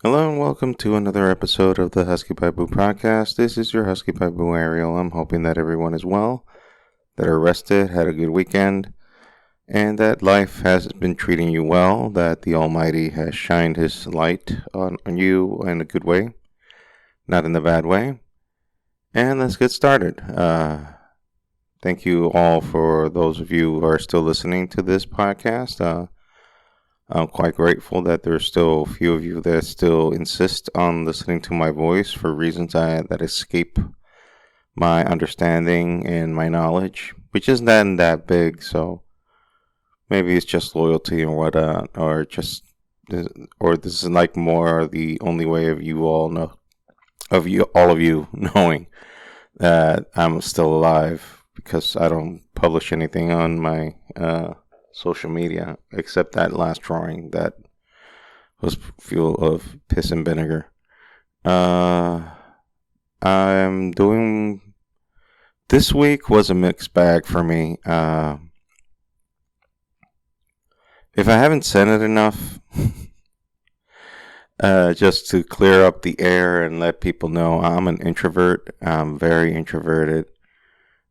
Hello and welcome to another episode of the Husky Bamboo podcast. This is your Husky Bamboo Ariel. I'm hoping that everyone is well, that are rested, had a good weekend, and that life has been treating you well, that the Almighty has shined His light on you in a good way, not in the bad way. And let's get started. Thank you all for those of you who are still listening to this podcast. I'm quite grateful that there's still a few of you that still insist on listening to my voice for reasons that escape my understanding and my knowledge, which isn't that big. So maybe it's just loyalty or whatnot, or this is like more the only way of you all know of you all of you knowing that I'm still alive because I don't publish anything on my social media except that last drawing that was full of piss and vinegar. I'm doing. This week was a mixed bag for me. If I haven't said it enough, just to clear up the air and let people know, I'm an introvert. I'm very introverted.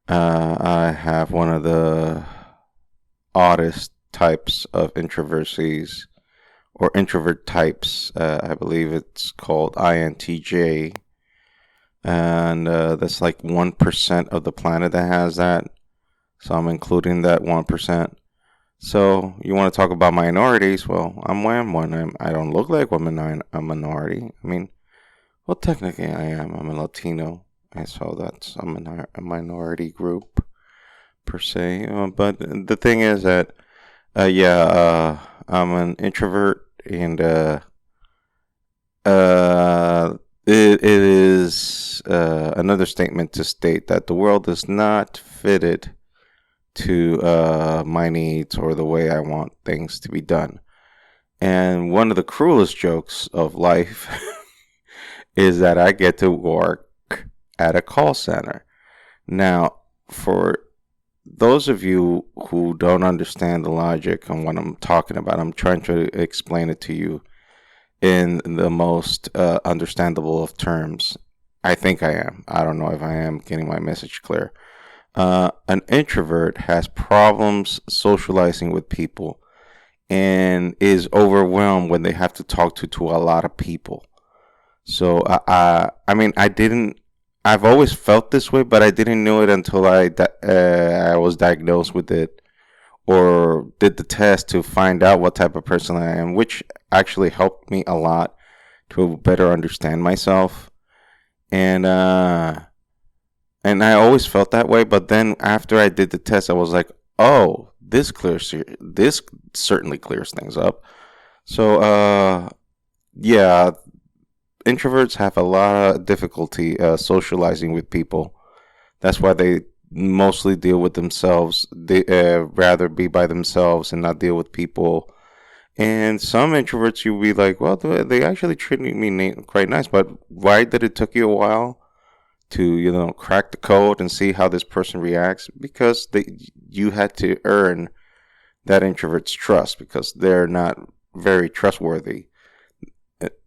I have one of the oddest types of introversies or introvert types. I believe it's called INTJ, and that's like 1% of the planet that has that. So I'm including that 1%. So you want to talk about minorities? Well, I'm one. I don't look like a minority. I mean, well, technically I am. I'm a Latino, and so that's a minority group per se. But the thing is that, I'm an introvert, and it is another statement to state that the world is not fitted to my needs or the way I want things to be done. And one of the cruelest jokes of life is that I get to work at a call center. Now, for those of you who don't understand the logic on what I'm talking about, I'm trying to explain it to you in the most understandable of terms. I think I am. I don't know if I am getting my message clear. An introvert has problems socializing with people and is overwhelmed when they have to talk to a lot of people. So I mean, I've always felt this way, but I didn't know it until I was diagnosed with it or did the test to find out what type of person I am, which actually helped me a lot to better understand myself. And I always felt that way, but then after I did the test, I was like, "Oh, this certainly clears things up." So, yeah, introverts have a lot of difficulty socializing with people. That's why they mostly deal with themselves. They rather be by themselves and not deal with people. And some introverts, you'll be like, "Well, they actually treated me quite nice, but why did it took you a while to crack the code and see how this person reacts?" Because you had to earn that introvert's trust because they're not very trustworthy.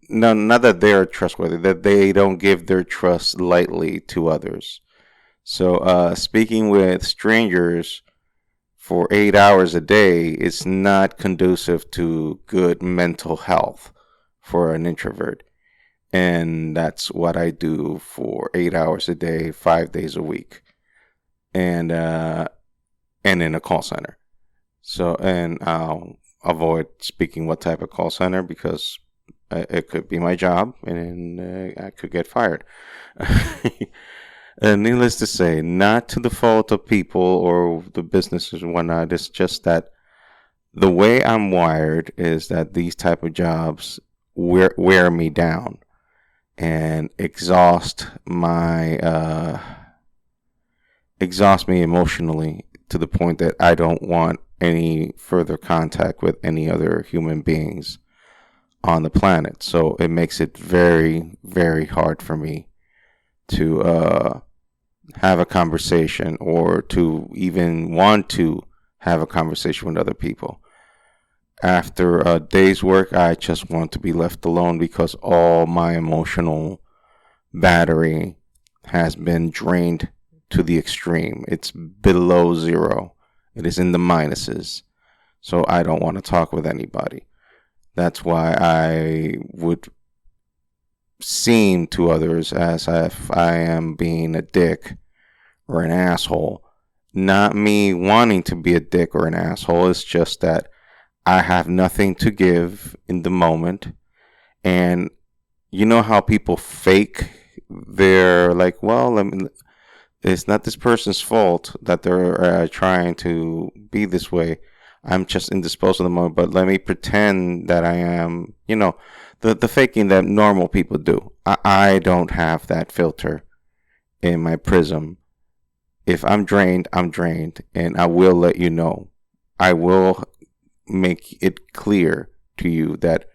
No, not that they're trustworthy, that they don't give their trust lightly to others. So speaking with strangers for 8 hours a day is not conducive to good mental health for an introvert. And that's what I do for 8 hours a day, 5 days a week, and in a call center. So, and I'll avoid speaking what type of call center because it could be my job, and I could get fired. And needless to say, not to the fault of people or the businesses and whatnot. It's just that the way I'm wired is that these type of jobs wear me down and exhaust me emotionally to the point that I don't want any further contact with any other human beings on the planet. So it makes it very, very hard for me to have a conversation or to even want to have a conversation with other people. After a day's work, I just want to be left alone because all my emotional battery has been drained to the extreme. It's below zero. It is in the minuses. So I don't want to talk with anybody. That's why I would seem to others as if I am being a dick or an asshole. Not me wanting to be a dick or an asshole. It's just that I have nothing to give in the moment. And you know how people fake? They're like, well, it's not this person's fault that they're trying to be this way. I'm just indisposed at the moment, but let me pretend that I am, the faking that normal people do. I don't have that filter in my prism. If I'm drained, I'm drained, and I will let you know. I will make it clear to you that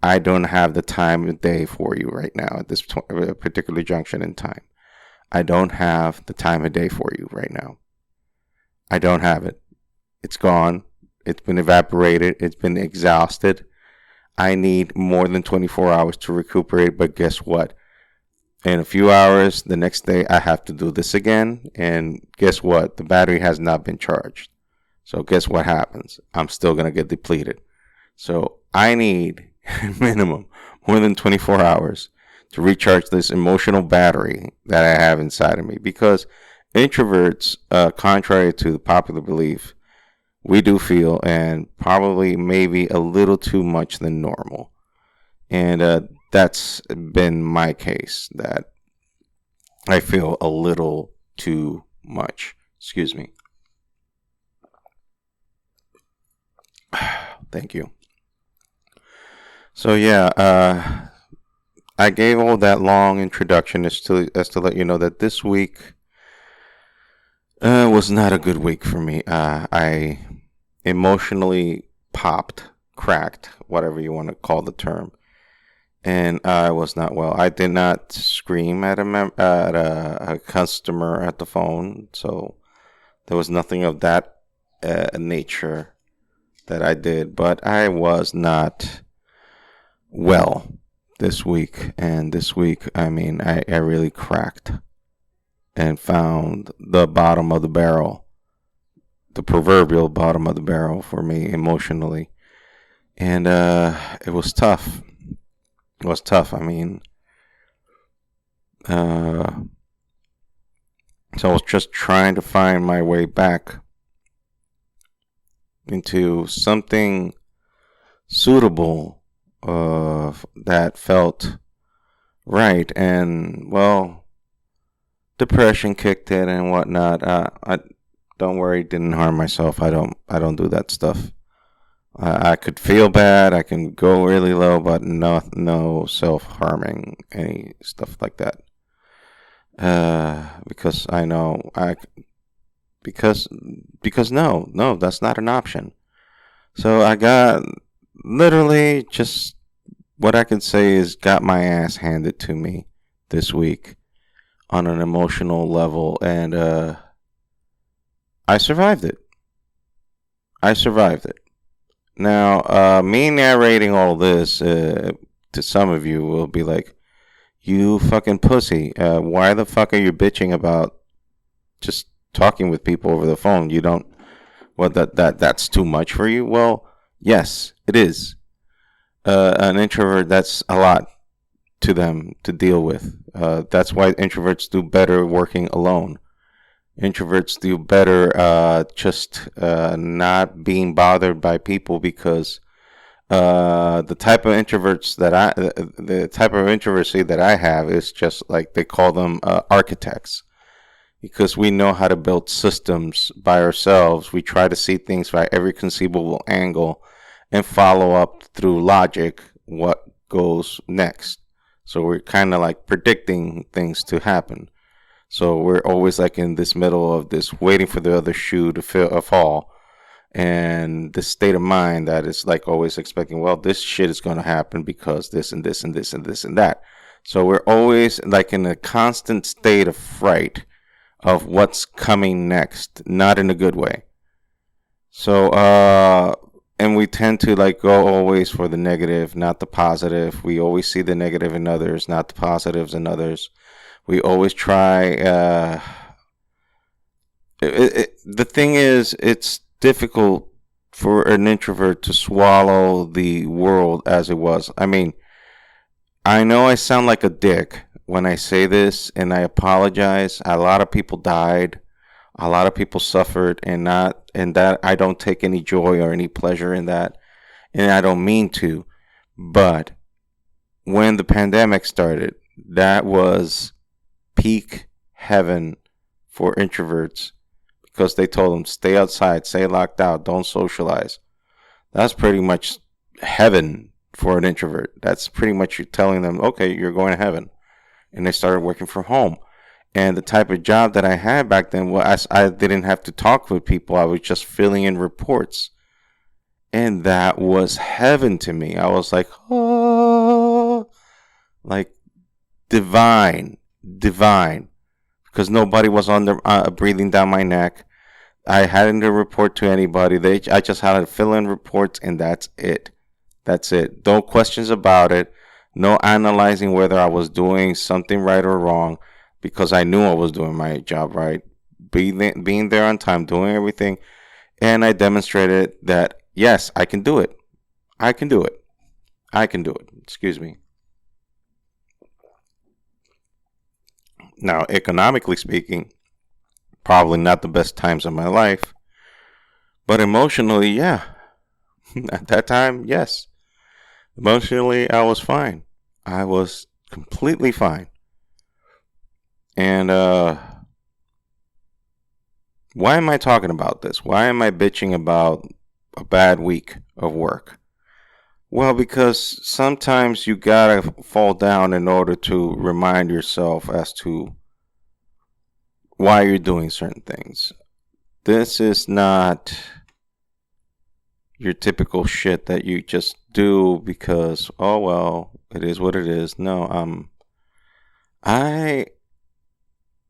I don't have the time of day for you right now at this particular junction in time. I don't have the time of day for you right now. I don't have it. It's gone. It's been evaporated. It's been exhausted. I need more than 24 hours to recuperate, but guess what? In a few hours, the next day, I have to do this again. And guess what? The battery has not been charged. So guess what happens? I'm still going to get depleted. So I need minimum more than 24 hours to recharge this emotional battery that I have inside of me. Because introverts, contrary to the popular belief, we do feel, and probably maybe a little too much than normal. And that's been my case, that I feel a little too much. Excuse me. Thank you. So yeah, I gave all that long introduction as to let you know that this week was not a good week for me. I emotionally popped, cracked, whatever you want to call the term, and I was not well. I did not scream at a customer at the phone, so there was nothing of that nature that I did. But I was not well this week, and this week, I mean, I really cracked and found the bottom of the barrel, the proverbial bottom of the barrel for me emotionally, and it was tough. It was tough. I mean, so I was just trying to find my way back into something suitable that felt right, and well, depression kicked in and whatnot. I don't worry, didn't harm myself. I don't do that stuff. I could feel bad. I can go really low, but no self harming, any stuff like that. Because I know because no, that's not an option. So I got literally just what I can say is got my ass handed to me this week on an emotional level, and I survived it. I survived it. Now, me narrating all this to some of you will be like, "You fucking pussy! Why the fuck are you bitching about just talking with people over the phone? You don't. Well, that's too much for you? Well, yes, it is. An introvert, that's a lot to them to deal with. That's why introverts do better working alone. Introverts do better just not being bothered by people, because the type of the type of introversy that I have is just like they call them architects, because we know how to build systems by ourselves. We try to see things by every conceivable angle and follow up through logic what goes next. So we're kind of like predicting things to happen. So we're always like in this middle of this, waiting for the other shoe to fall, and this state of mind that is like always expecting, well, this shit is going to happen because this and this and this and this and that. So we're always like in a constant state of fright of what's coming next, not in a good way. So and we tend to like go always for the negative, not the positive. We always see the negative in others, not the positives in others. We always try. The thing is, it's difficult for an introvert to swallow the world as it was. I mean, I know I sound like a dick when I say this, and I apologize. A lot of people died. A lot of people suffered, and that I don't take any joy or any pleasure in that, and I don't mean to. But when the pandemic started, that was peak heaven for introverts because they told them stay outside, stay locked out, don't socialize. That's pretty much heaven for an introvert. That's pretty much you telling them, okay, you're going to heaven. And they started working from home. And the type of job that I had back then was I didn't have to talk with people. I was just filling in reports. And that was heaven to me. I was like, oh, like divine, divine. Because nobody was on the breathing down my neck. I hadn't to report to anybody. I just had to fill in reports, and that's it. That's it. No questions about it. No analyzing whether I was doing something right or wrong, because I knew I was doing my job right. Being there on time, doing everything, and I demonstrated that yes, I can do it. I can do it. I can do it. Excuse me. Now, economically speaking, probably not the best times of my life, but emotionally, yeah. At that time, yes. Emotionally, I was fine. I was completely fine. And why am I talking about this? Why am I bitching about a bad week of work? Well, because sometimes you gotta fall down in order to remind yourself as to why you're doing certain things. This is not your typical shit that you just do because, oh well, it is what it is. No, I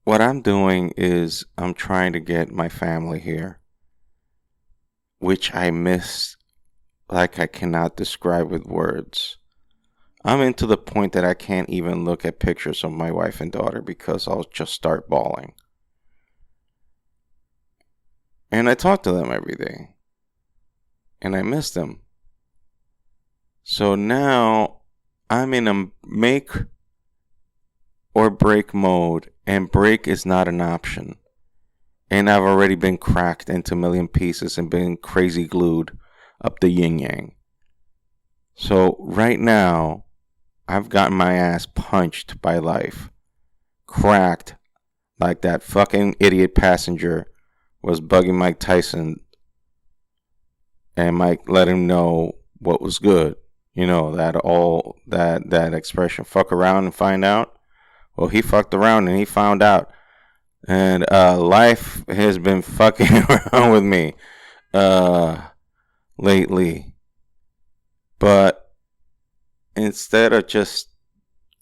what I'm doing is I'm trying to get my family here, which I miss like I cannot describe with words. I'm into the point that I can't even look at pictures of my wife and daughter because I'll just start bawling. And I talk to them every day. And I miss them. So now I'm in a make or break mode, and break is not an option. And I've already been cracked into a million pieces and been crazy glued up the yin yang. So right now, I've gotten my ass punched by life. Cracked like that fucking idiot passenger was bugging Mike Tyson, and Mike let him know what was good. You know, that expression, fuck around and find out. Well, he fucked around and he found out. And life has been fucking around with me lately. But instead of just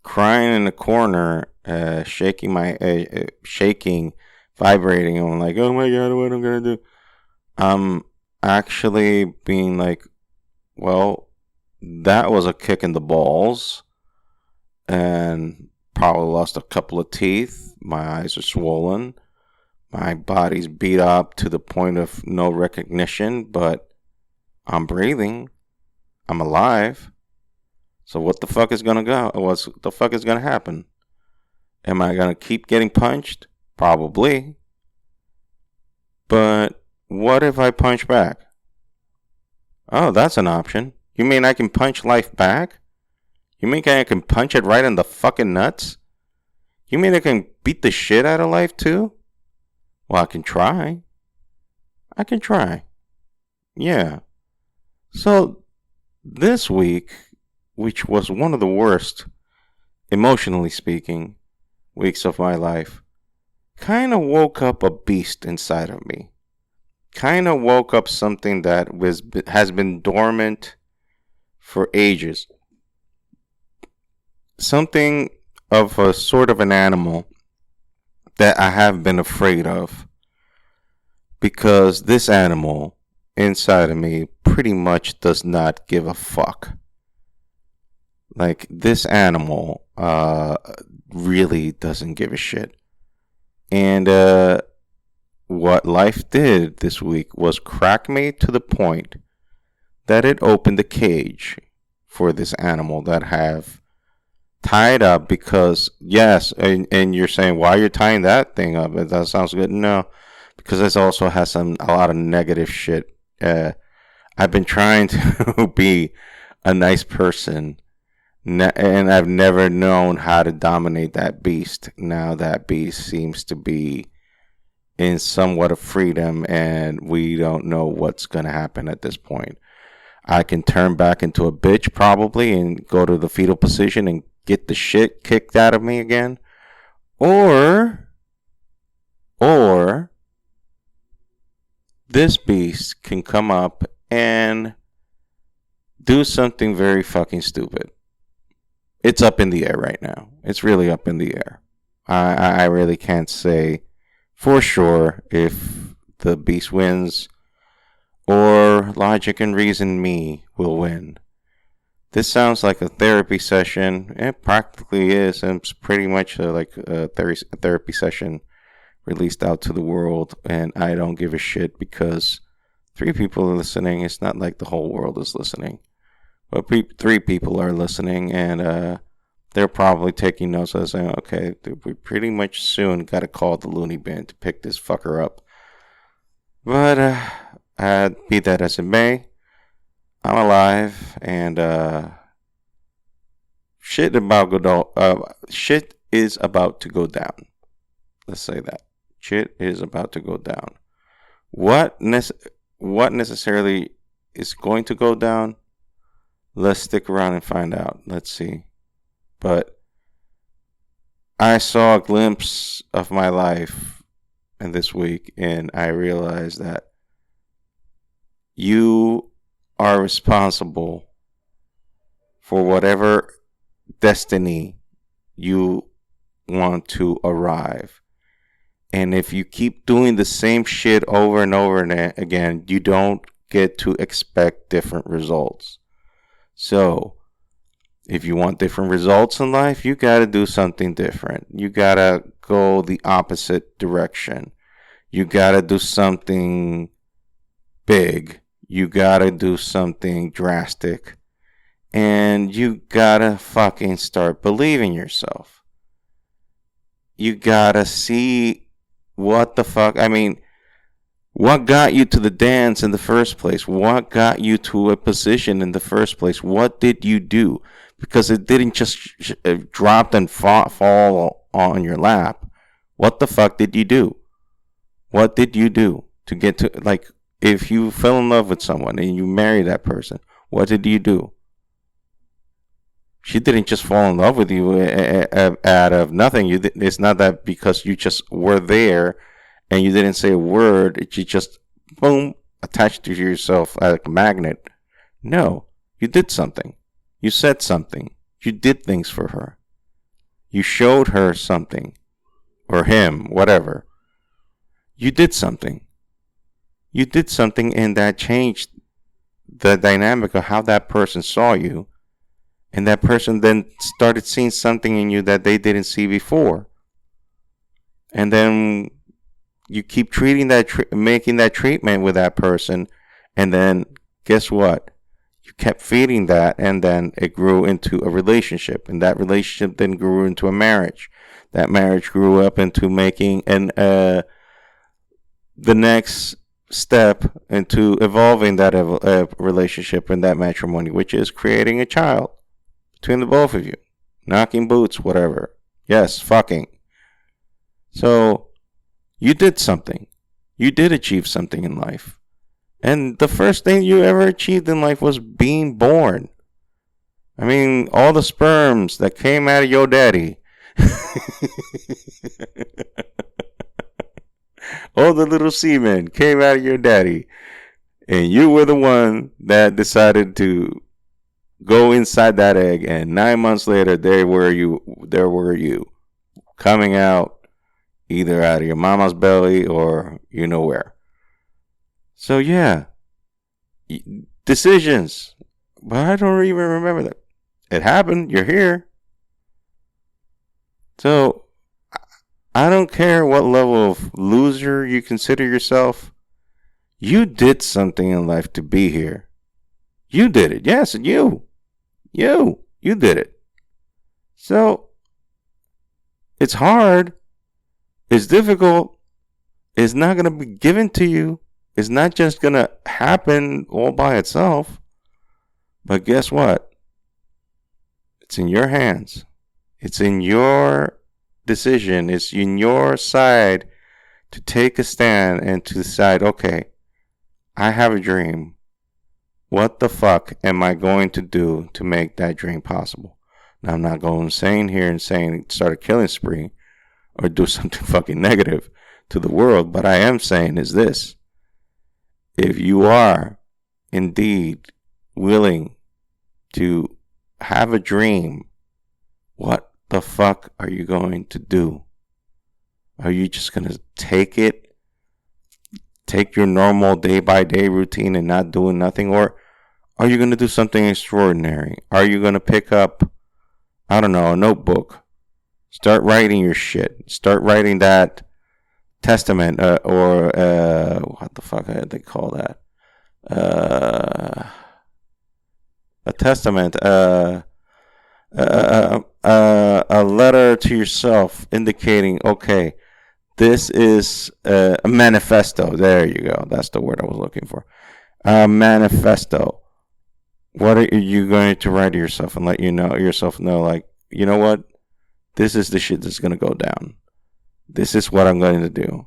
crying in the corner, shaking, vibrating, I'm like, oh my god, what am I gonna do? I'm actually being like, well, that was a kick in the balls, and probably lost a couple of teeth. My eyes are swollen. My body's beat up to the point of no recognition, but I'm breathing. I'm alive. So what the fuck is gonna go? What the fuck is gonna happen? Am I gonna keep getting punched? Probably. But what if I punch back? Oh, that's an option. You mean I can punch life back? You mean I can punch it right in the fucking nuts? You mean I can beat the shit out of life too? Well, I can try. I can try. Yeah. So, this week, which was one of the worst, emotionally speaking, weeks of my life, kind of woke up a beast inside of me. Kind of woke up something that has been dormant for ages. Something of a sort of an animal that I have been afraid of, because this animal inside of me pretty much does not give a fuck. Like, this animal really doesn't give a shit. And what life did this week was crack me to the point that it opened the cage for this animal that have tied up because, yes, and you're saying, why you're tying that thing up? That sounds good. No, because this also has a lot of negative shit. I've been trying to be a nice person, and I've never known how to dominate that beast. Now that beast seems to be in somewhat of freedom, and we don't know what's going to happen at this point. I can turn back into a bitch probably and go to the fetal position and get the shit kicked out of me again. Or this beast can come up and do something very fucking stupid. It's up in the air right now. It's really up in the air. I really can't say for sure if the beast wins or logic and reason me will win. This sounds like a therapy session. It practically is. And it's pretty much like a therapy session released out to the world. And I don't give a shit because 3 people are listening. It's not like the whole world is listening. But 3 people are listening, and they're probably taking notes and saying, okay, we pretty much soon got to call the loony bin to pick this fucker up. But be that as it may, I'm alive, and shit is about to go down. Let's say that. Shit is about to go down. What necessarily is going to go down? Let's stick around and find out. Let's see. But I saw a glimpse of my life in this week, and I realized that you are responsible for whatever destiny you want to arrive. And if you keep doing the same shit over and over again, you don't get to expect different results. So, if you want different results in life, you got to do something different. You got to go the opposite direction. You got to do something big. You got to do something drastic. And you got to fucking start believing yourself. You got to see what the fuck. I mean, what got you to the dance in the first place? What got you to a position in the first place? What did you do? Because it didn't just drop and fall on your lap. What the fuck did you do? What did you do to get to, like, if you fell in love with someone and you marry that person, what did you do? She didn't just fall in love with you out of nothing. It's not that because you just were there and you didn't say a word, you just, boom, attached to yourself like a magnet. No, you did something. You said something. You did things for her. You showed her something. Or him, whatever. You did something. You did something, and that changed the dynamic of how that person saw you. And that person then started seeing something in you that they didn't see before. And then you keep treating making that treatment with that person, and then guess what? You kept feeding that, and then it grew into a relationship, and that relationship then grew into a marriage. That marriage grew up into making the next step into evolving that relationship and that matrimony, which is creating a child between the both of you, knocking boots, whatever. Yes, fucking. So you did something. You did achieve something in life. And the first thing you ever achieved in life was being born. I mean, all the sperms that came out of your daddy. All the little semen came out of your daddy. And you were the one that decided to go inside that egg. And 9 months later, there were you coming out either out of your mama's belly or you know where. So yeah, Decisions. But I don't even remember that. It happened. You're here. So I don't care what level of loser you consider yourself. You did something in life to be here. You did it. Yes, you. You did it. So it's hard. It's difficult. It's not going to be given to you. It's not just going to happen all by itself. But guess what? It's in your hands. It's in your decision. It's in your side to take a stand and to decide, okay, I have a dream. What the fuck am I going to do to make that dream possible? Now, I'm not going insane here and saying start a killing spree or do something fucking negative to the world, but I am saying is this. If you are indeed willing to have a dream, what the fuck are you going to do? Are you just going to take your normal day-by-day routine and not doing nothing? Or are you going to do something extraordinary? Are you going to pick up, I don't know, a notebook? Start writing your shit. Start writing that testament or what the fuck did they call that? A testament. A letter to yourself indicating, okay, this is a manifesto. There you go. That's the word I was looking for. A manifesto. What are you going to write to yourself and let yourself know, like, you know what? This is the shit that's going to go down. This is what I'm going to do.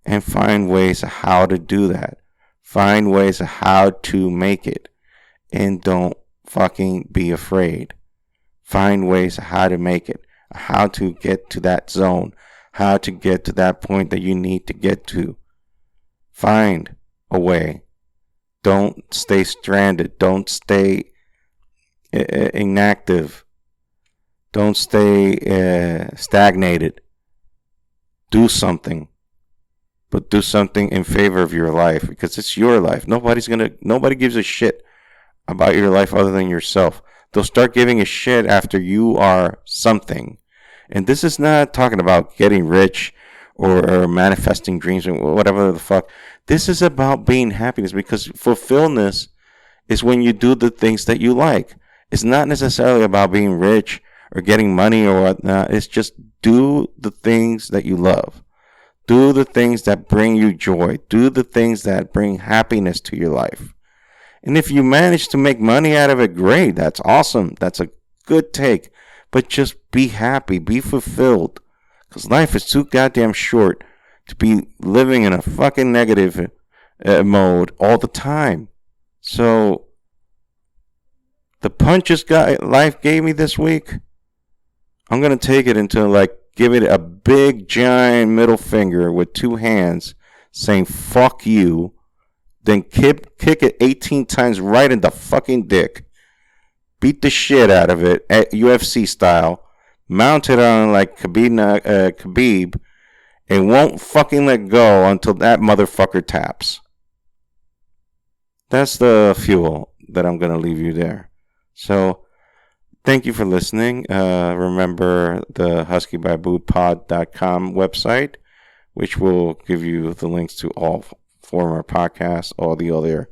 And find ways of how to do that. Find ways of how to make it. And don't fucking be afraid. Find ways of how to make it. How to get to that zone. How to get to that point that you need to get to. Find a way. Don't stay stranded. Don't stay inactive. Don't stay stagnated. Do something. But do something in favor of your life, because it's your life. Nobody gives a shit about your life other than yourself. They'll start giving a shit after you are something. And this is not talking about getting rich or manifesting dreams or whatever the fuck. This is about being happiness, because fulfillment is when you do the things that you like. It's not necessarily about being rich or getting money or whatnot. It's just do the things that you love. Do the things that bring you joy. Do the things that bring happiness to your life. And if you manage to make money out of it, great. That's awesome. That's a good take. But just be happy. Be fulfilled. Because life is too goddamn short to be living in a fucking negative mode all the time. So, the punches life gave me this week, I'm going to take it into give it a big giant middle finger with two hands saying fuck you, then kick it 18 times right in the fucking dick, beat the shit out of it at UFC style, mount it on like Khabib, and won't fucking let go until that motherfucker taps. That's the fuel that I'm going to leave you there. So, thank you for listening. Remember the huskybalboapod.com website, which will give you the links to all former podcasts, all the other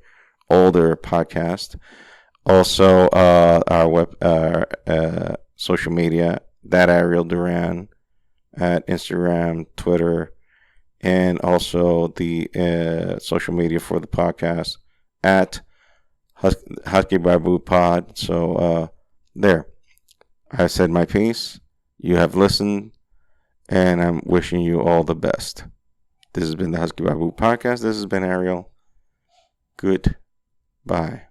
older podcasts. Also, our social media, that Ariel Duran at Instagram, Twitter, and also the social media for the podcast at Husky Balboa Pod. So, there. I said my piece. You have listened, and I'm wishing you all the best. This has been the Husky Balboa Podcast. This has been Ariel. Goodbye.